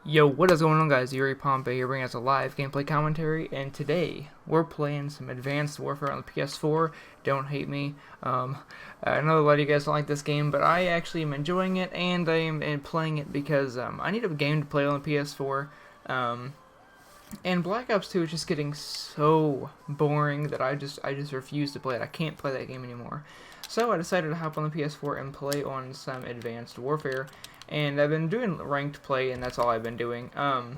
Yo, what is going on, guys? Yuri Pompeiis here bringing us a live gameplay commentary, and today we're playing some Advanced Warfare on the PS4. Don't hate me. I know a lot of you guys don't like this game, but I actually am enjoying it, and I am playing it because I need a game to play on the PS4. And Black Ops 2 is just getting so boring that I just refuse to play it. I can't play that game anymore. So I decided to hop on the PS4 and play on some Advanced Warfare. And I've been doing ranked play, and that's all I've been doing. I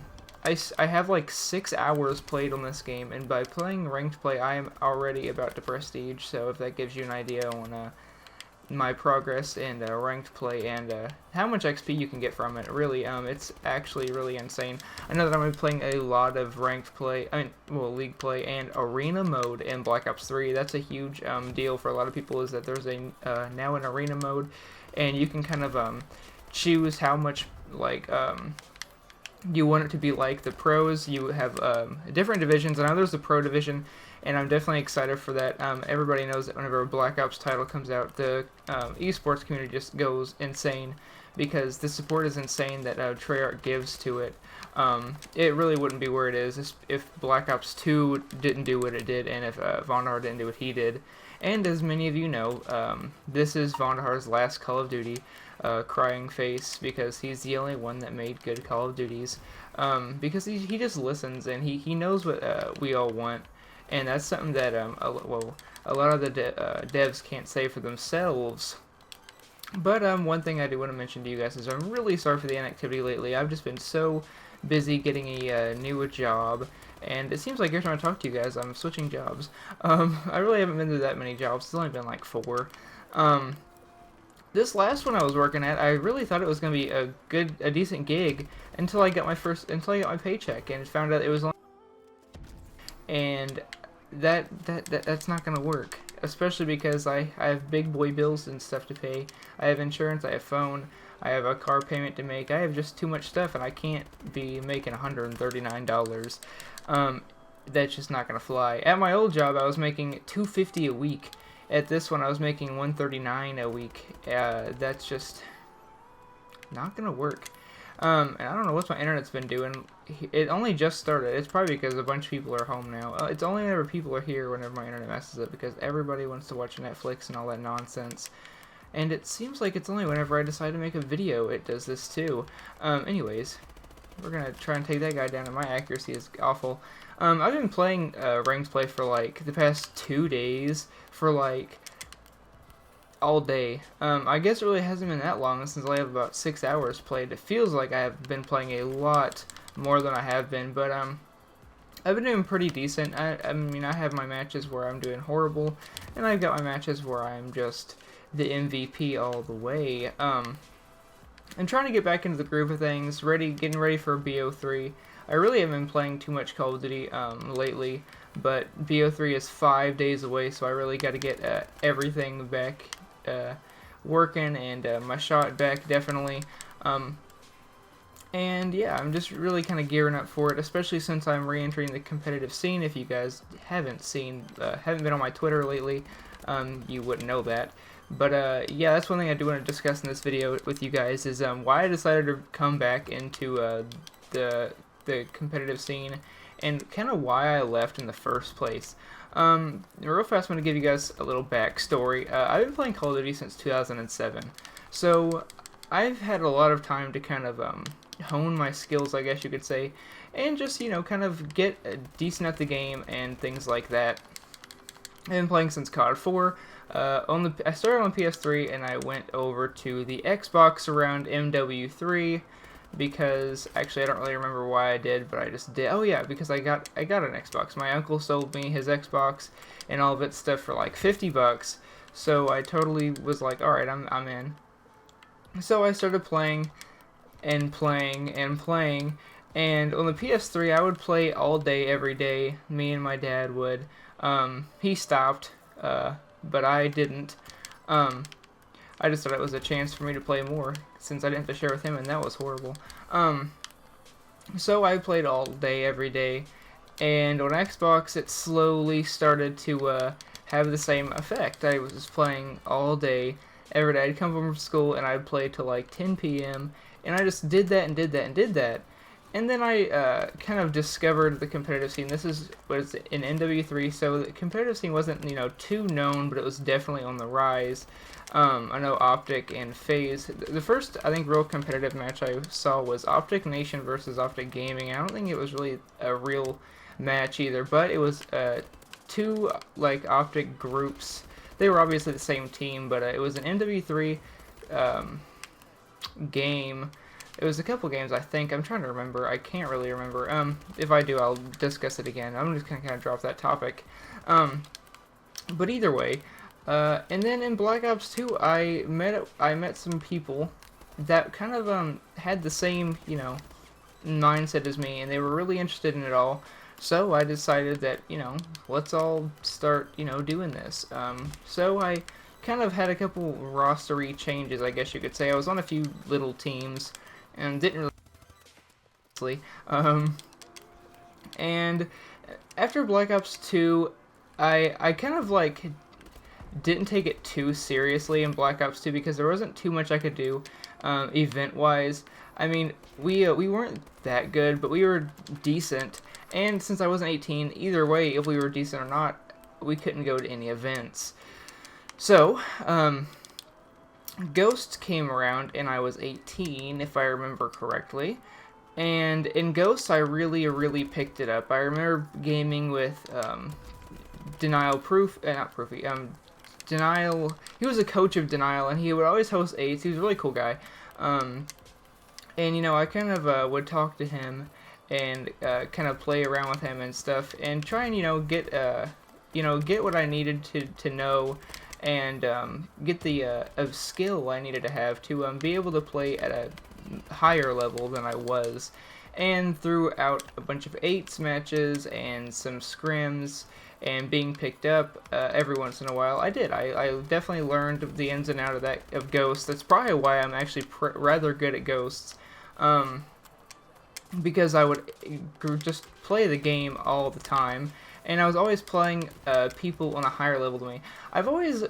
have like 6 hours played on this game, and by playing ranked play, I am already about to prestige. So if that gives you an idea on my progress in ranked play and how much XP you can get from it, really, it's actually really insane. I know that I'm going to be playing a lot of ranked play, league play and arena mode in Black Ops 3. That's a huge deal for a lot of people, is that there's now an arena mode, and you can kind of choose how much you want it to be like the pros. You have different divisions. I know there's the pro division, and I'm definitely excited for that. Everybody knows that whenever a Black Ops title comes out, the esports community just goes insane because the support is insane that Treyarch gives to it. It really wouldn't be where it is if Black Ops 2 didn't do what it did, and if Vonderhaar didn't do what he did. And as many of you know, this is Vonderhaar's last Call of Duty. Crying face, because he's the only one that made good Call of Duties, because he just listens, and he knows what we all want, and that's something that a lot of the devs can't say for themselves. But one thing I do want to mention to you guys is I'm really sorry for the inactivity lately. I've just been so busy getting a new job, and it seems like every time I talk to you guys, I'm switching jobs. I really haven't been to that many jobs. It's only been like 4. This last one I was working at, I really thought it was going to be a decent gig until I got my paycheck and found out it was only, and that's not going to work, especially because I have big boy bills and stuff to pay. I have insurance, I have phone, I have a car payment to make. I have just too much stuff, and I can't be making $139. That's just not going to fly. At my old job, I was making $250 a week. At this one, I was making $139 a week. That's just not gonna work. And I don't know what my internet's been doing. It only just started. It's probably because a bunch of people are home now. It's only whenever people are here whenever my internet messes up, because everybody wants to watch Netflix and all that nonsense. And it seems like it's only whenever I decide to make a video it does this too. Anyways, we're gonna try and take that guy down, and my accuracy is awful. I've been playing ranked play for like the past 2 days, for like all day. I guess it really hasn't been that long since I have about 6 hours played. It feels like I have been playing a lot more than I have been, but I've been doing pretty decent. I mean, I have my matches where I'm doing horrible, and I've got my matches where I'm just the MVP all the way. I'm trying to get back into the groove of things, getting ready for BO3. I really haven't been playing too much Call of Duty lately, but BO3 is 5 days away, so I really got to get everything back working, and my shot back, definitely. And yeah, I'm just really kind of gearing up for it, especially since I'm re-entering the competitive scene. If you guys haven't been on my Twitter lately, you wouldn't know that. But yeah, that's one thing I do want to discuss in this video with you guys, is why I decided to come back into the competitive scene, and kind of why I left in the first place. Real fast, I'm going to give you guys a little backstory. I've been playing Call of Duty since 2007, so I've had a lot of time to kind of hone my skills, I guess you could say, and just, kind of get decent at the game and things like that. I've been playing since COD 4. I started on PS3, and I went over to the Xbox around MW3, because actually I don't really remember why I did, but I just did. Oh yeah, because I got an Xbox. My uncle sold me his Xbox and all of its stuff for like $50, so I totally was like, all right, I'm in. So I started playing and playing and playing, and on the PS3 I would play all day, every day. Me and my dad would. He stopped, but I didn't. I just thought it was a chance for me to play more, since I didn't have to share with him, and that was horrible. So I played all day, every day, and on Xbox it slowly started to have the same effect. I was playing all day, every day. I'd come home from school, and I'd play till like 10 p.m., and I just did that and did that and did that. And then I kind of discovered the competitive scene. This was in NW3, so the competitive scene wasn't, you know, too known, but it was definitely on the rise. I know Optic and FaZe. The first, I think, real competitive match I saw was Optic Nation versus Optic Gaming. I don't think it was really a real match either, but it was two like Optic groups. They were obviously the same team, but it was an NW3 game. It was a couple games, I think. I'm trying to remember. I can't really remember. If I do, I'll discuss it again. I'm just gonna kind of drop that topic. But either way, and then in Black Ops 2, I met some people that kind of had the same, you know, mindset as me, and they were really interested in it all. So I decided that, you know, let's all start, you know, doing this. So I kind of had a couple rostery changes, I guess you could say. I was on a few little teams and didn't really and after Black Ops 2, I kind of like didn't take it too seriously in Black Ops 2 because there wasn't too much I could do event-wise. I mean, we weren't that good, but we were decent, and since I wasn't 18, either way, if we were decent or not, we couldn't go to any events. So, Ghost came around, and I was 18, if I remember correctly. And in Ghost, I really picked it up. I remember gaming with Denial Proof, not Proofy, Denial. He was a coach of Denial, and he would always host 8s. He was a really cool guy. And you know, I kind of would talk to him and kind of play around with him and stuff, and try and get what I needed to know, and get the skill I needed to have to be able to play at a higher level than I was. And throughout a bunch of 8s matches and some scrims and being picked up every once in a while, I definitely learned the ins and outs of Ghosts. That's probably why I'm actually rather good at Ghosts, because I would just play the game all the time, and I was always playing people on a higher level than me. I've always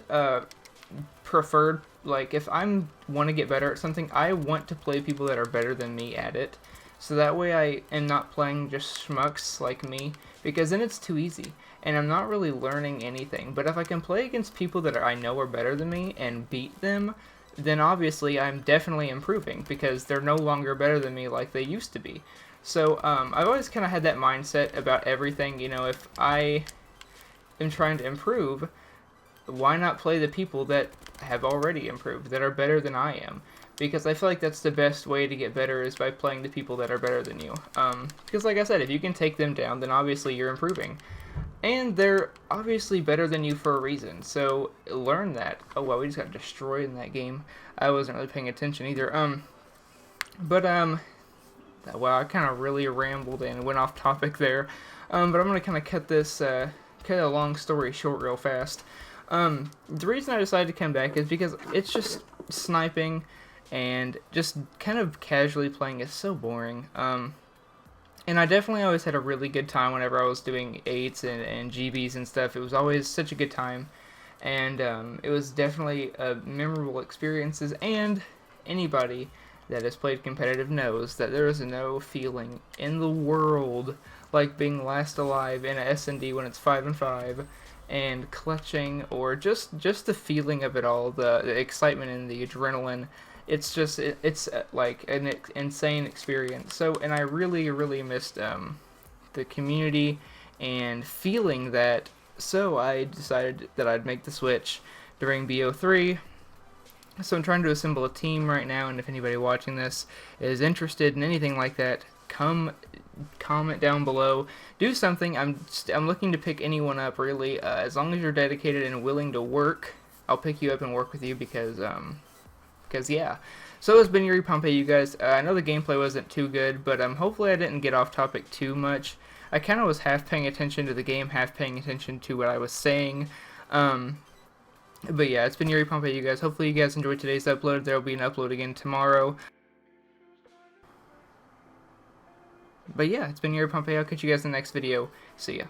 preferred, like, if I want to get better at something, I want to play people that are better than me at it, so that way I am not playing just schmucks like me, because then it's too easy, and I'm not really learning anything. But if I can play against people that I know are better than me and beat them, then obviously I'm definitely improving, because they're no longer better than me like they used to be. So I've always kind of had that mindset about everything. You know, if I am trying to improve, why not play the people that have already improved, that are better than I am? Because I feel like that's the best way to get better, is by playing the people that are better than you. Because like I said, if you can take them down, then obviously you're improving. And they're obviously better than you for a reason, so learn that. Oh wow, we just got destroyed in that game. I wasn't really paying attention either. Wow, I kind of really rambled and went off topic there. But I'm going to kind of cut a long story short real fast. The reason I decided to come back is because it's just sniping and just kind of casually playing is so boring. And I definitely always had a really good time whenever I was doing 8s and GBs and stuff. It was always such a good time, and it was definitely memorable experiences, and anybody that has played competitive knows that there is no feeling in the world like being last alive in a S&D when it's 5-5, and clutching, or just the feeling of it all, the excitement and the adrenaline. It's just, it's like an insane experience. So, and I really missed the community and feeling that, so I decided that I'd make the switch during BO3. So I'm trying to assemble a team right now, and if anybody watching this is interested in anything like that, come comment down below. Do something. I'm looking to pick anyone up, really. As long as you're dedicated and willing to work, I'll pick you up and work with you, because yeah. So it's been Yuri Pompeiis, you guys. I know the gameplay wasn't too good, but hopefully I didn't get off topic too much. I kind of was half paying attention to the game, half paying attention to what I was saying. But yeah, it's been Yuri Pompeiis, you guys. Hopefully you guys enjoyed today's upload. There will be an upload again tomorrow. But yeah, it's been Yuri Pompeiis. I'll catch you guys in the next video. See ya.